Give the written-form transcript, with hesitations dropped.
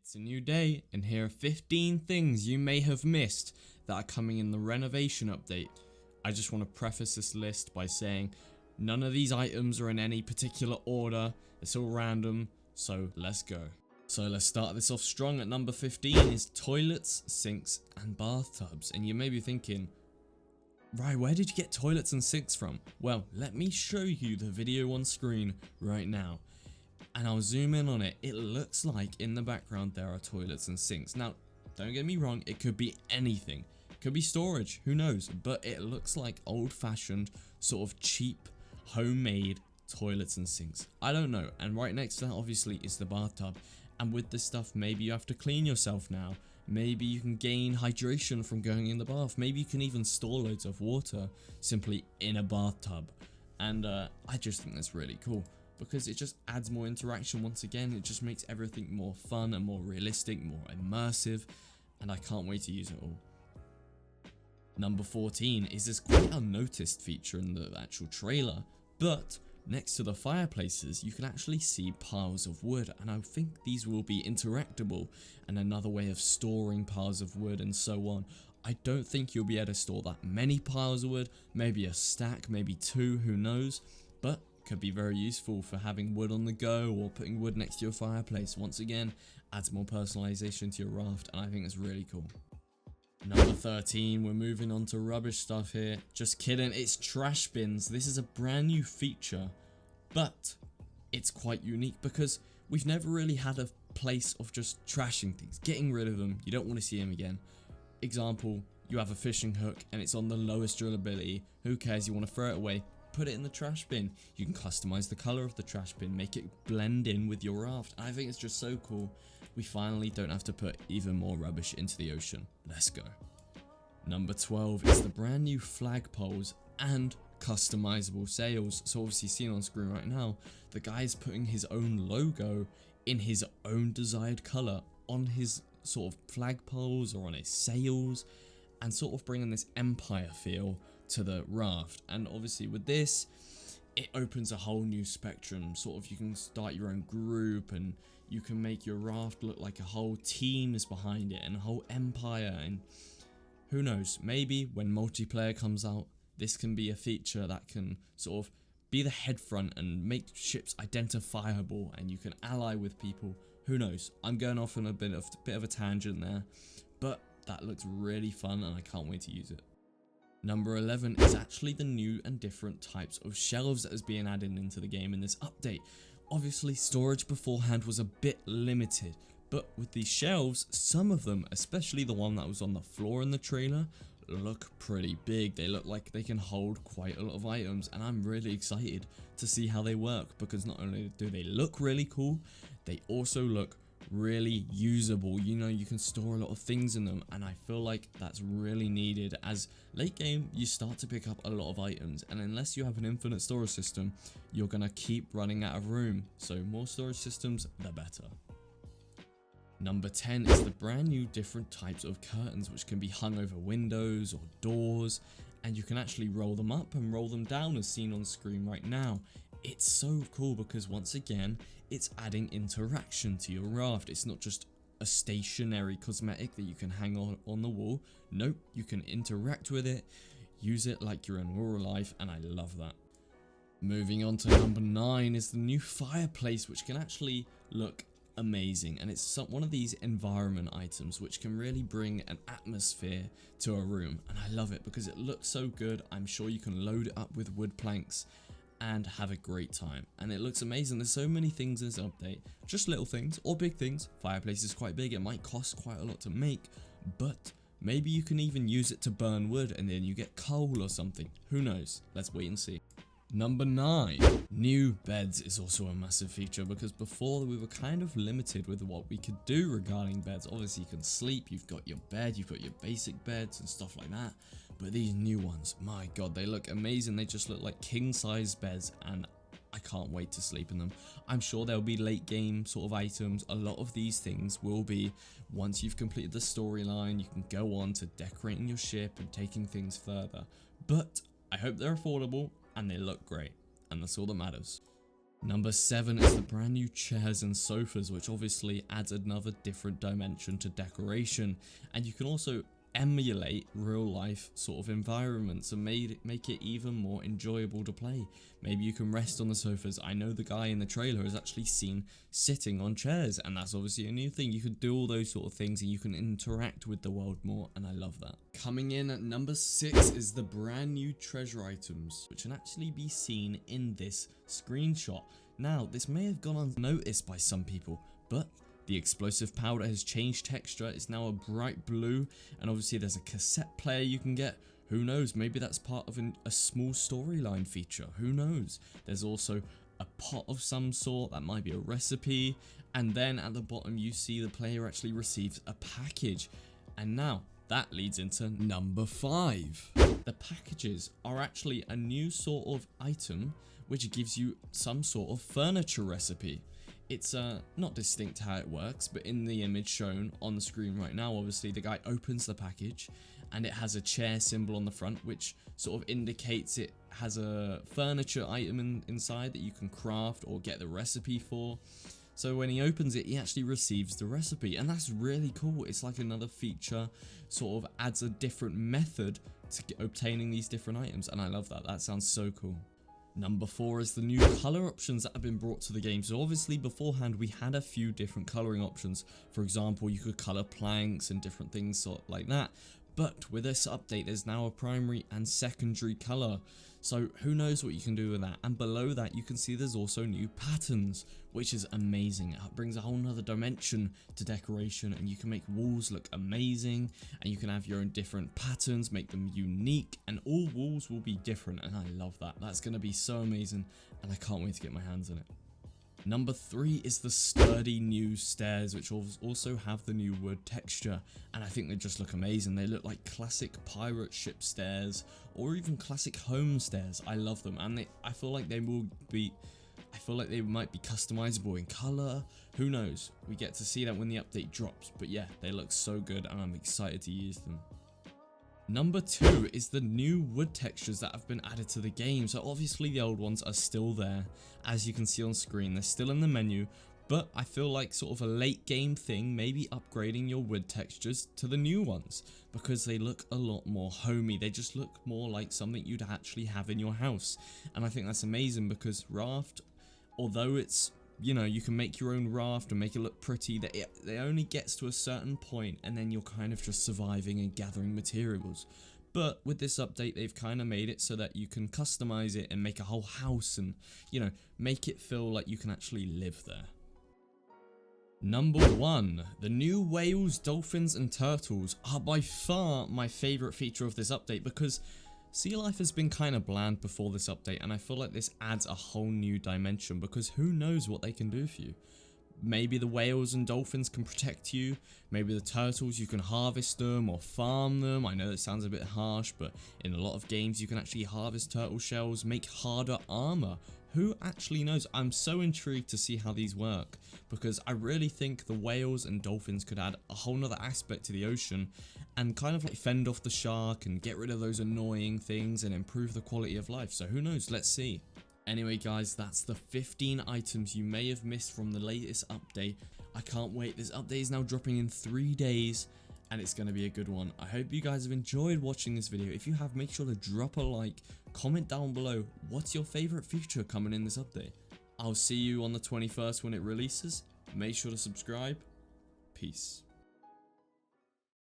It's a new day, and here are 15 things you may have missed that are coming in the renovation update. I just want to preface this list by saying none of these items are in any particular order, it's all random, so let's go. So let's start this off strong. At number 15 is toilets, sinks, and bathtubs. And you may be thinking, right, where did you get toilets and sinks from? Well, let me show you the video on screen right now. And I'll zoom in on it. It looks like in the background there are toilets and sinks. Now, don't get me wrong, it could be anything. It could be storage, who knows? But it looks like old-fashioned, sort of cheap, homemade toilets and sinks. I don't know. And right next to that, obviously, is the bathtub. And with this stuff, maybe you have to clean yourself now. Maybe you can gain hydration from going in the bath. Maybe you can even store loads of water simply in a bathtub. And I just think that's really cool, because it just adds more interaction. Once again, it just makes everything more fun and more realistic, more immersive, and I can't wait to use it all. Number 14 is this quite unnoticed feature in the actual trailer, but next to the fireplaces you can actually see piles of wood, and I think these will be interactable and another way of storing piles of wood and so on. I don't think you'll be able to store that many piles of wood, maybe a stack, maybe two, who knows, but could be very useful for having wood on the go or putting wood next to your fireplace. Once again, adds more personalization to your raft, and I think it's really cool. Number 13, we're moving on to rubbish stuff here. Just kidding, it's trash bins. This is a brand new feature, but it's quite unique because we've never really had a place of just trashing things, getting rid of them. You don't want to see them again. Example, you have a fishing hook and it's on the lowest drillability. Who cares? You want to throw it away. Put it in the trash bin. You can customize the color of the trash bin, make it blend in with your raft. I think it's just so cool. We finally don't have to put even more rubbish into the ocean. Let's go. Number 12 is the brand new flagpoles and customizable sails. So obviously seen on screen right now, the guy is putting his own logo in his own desired color on his sort of flagpoles or on his sails, and sort of bringing this empire feel to the raft. And obviously with this, it opens a whole new spectrum. Sort of you can start your own group and you can make your raft look like a whole team is behind it and a whole empire. And who knows, maybe when multiplayer comes out, this can be a feature that can sort of be the head front and make ships identifiable and you can ally with people. Who knows? I'm going off on a bit of a tangent there, but that looks really fun and I can't wait to use it. Number 11 is actually the new and different types of shelves that is being added into the game in this update. Obviously, storage beforehand was a bit limited, but with these shelves, some of them, especially the one that was on the floor in the trailer, look pretty big. They look like they can hold quite a lot of items, and I'm really excited to see how they work, because not only do they look really cool, they also look really usable. You know, you can store a lot of things in them, and I feel like that's really needed. As late game, you start to pick up a lot of items, and unless you have an infinite storage system, you're gonna keep running out of room. So more storage systems, the better. Number 10 is the brand new different types of curtains, which can be hung over windows or doors, and you can actually roll them up and roll them down as seen on screen right now. It's so cool because once again, it's adding interaction to your raft. It's not just a stationary cosmetic that you can hang on the wall. Nope, you can interact with it, use it like you're in real life, and I love that. Moving on to number 9 is the new fireplace, which can actually look amazing, and it's one of these environment items which can really bring an atmosphere to a room, and I love it because it looks so good. I'm sure you can load it up with wood planks and have a great time, and it looks amazing. There's so many things in this update, just little things or big things. Fireplace is quite big, it might cost quite a lot to make, but maybe you can even use it to burn wood and then you get coal or something. Who knows? Let's wait and see. Number 9, new beds is also a massive feature, because before we were kind of limited with what we could do regarding beds. Obviously you can sleep, you've got your bed, you've got your basic beds and stuff like that, but these new ones, my god, they look amazing. They just look like king size beds, and I can't wait to sleep in them. I'm sure there'll be late game sort of items. A lot of these things will be once you've completed the storyline. You can go on to decorating your ship and taking things further, but I hope they're affordable and they look great, and that's all that matters. Number 7 is the brand new chairs and sofas, which obviously adds another different dimension to decoration, and you can also emulate real life sort of environments and make it even more enjoyable to play. Maybe you can rest on the sofas. I know the guy in the trailer is actually seen sitting on chairs, and that's obviously a new thing. You can do all those sort of things and you can interact with the world more, and I love that. Coming in at number 6 is the brand new treasure items, which can actually be seen in this screenshot. Now, this may have gone unnoticed by some people, but the explosive powder has changed texture. It's now a bright blue, and obviously there's a cassette player you can get. Who knows, maybe that's part of a small storyline feature. Who knows? There's also a pot of some sort. That might be a recipe. And then at the bottom you see the player actually receives a package. And now that leads into number 5. The packages are actually a new sort of item which gives you some sort of furniture recipe. It's not distinct how it works, but in the image shown on the screen right now, obviously the guy opens the package and it has a chair symbol on the front, which sort of indicates it has a furniture item inside that you can craft or get the recipe for. So when he opens it, he actually receives the recipe, and that's really cool. It's like another feature, sort of adds a different method to obtaining these different items, and I love that. That sounds so cool. Number 4 is the new color options that have been brought to the game. So obviously beforehand we had a few different coloring options. For example, you could color planks and different things sort like that. But with this update, there's now a primary and secondary color. So who knows what you can do with that. And below that, you can see there's also new patterns, which is amazing. It brings a whole nother dimension to decoration, and you can make walls look amazing, and you can have your own different patterns, make them unique, and all walls will be different. And I love that. That's going to be so amazing, and I can't wait to get my hands on it. Number 3 is the sturdy new stairs, which also have the new wood texture, and I think they just look amazing. They look like classic pirate ship stairs or even classic home stairs. I love them, and I feel like they might be customizable in color. Who knows? We get to see that when the update drops, but yeah, they look so good and I'm excited to use them. Number 2 is the new wood textures that have been added to the game. So obviously the old ones are still there, as you can see on screen. They're still in the menu, but I feel like sort of a late game thing, maybe upgrading your wood textures to the new ones, because they look a lot more homey. They just look more like something you'd actually have in your house, and I think that's amazing because Raft, although it's, you know, you can make your own raft and make it look pretty, that it only gets to a certain point and then you're kind of just surviving and gathering materials. But with this update, they've kind of made it so that you can customize it and make a whole house and, you know, make it feel like you can actually live there. Number 1, the new whales, dolphins and turtles are by far my favorite feature of this update, because sea life has been kind of bland before this update, and I feel like this adds a whole new dimension, because who knows what they can do for you. Maybe the whales and dolphins can protect you, maybe the turtles you can harvest them or farm them. I know that sounds a bit harsh, but in a lot of games you can actually harvest turtle shells, make harder armor. Who actually knows? I'm so intrigued to see how these work, because I really think the whales and dolphins could add a whole nother aspect to the ocean and kind of like fend off the shark and get rid of those annoying things and improve the quality of life. So who knows? Let's see. Anyway guys, that's the 15 items you may have missed from the latest update. I can't wait. This update is now dropping in 3 days, and it's going to be a good one. I hope you guys have enjoyed watching this video. If you have, make sure to drop a like, comment down below what's your favorite feature coming in this update. I'll see you on the 21st when it releases. Make sure to subscribe. Peace.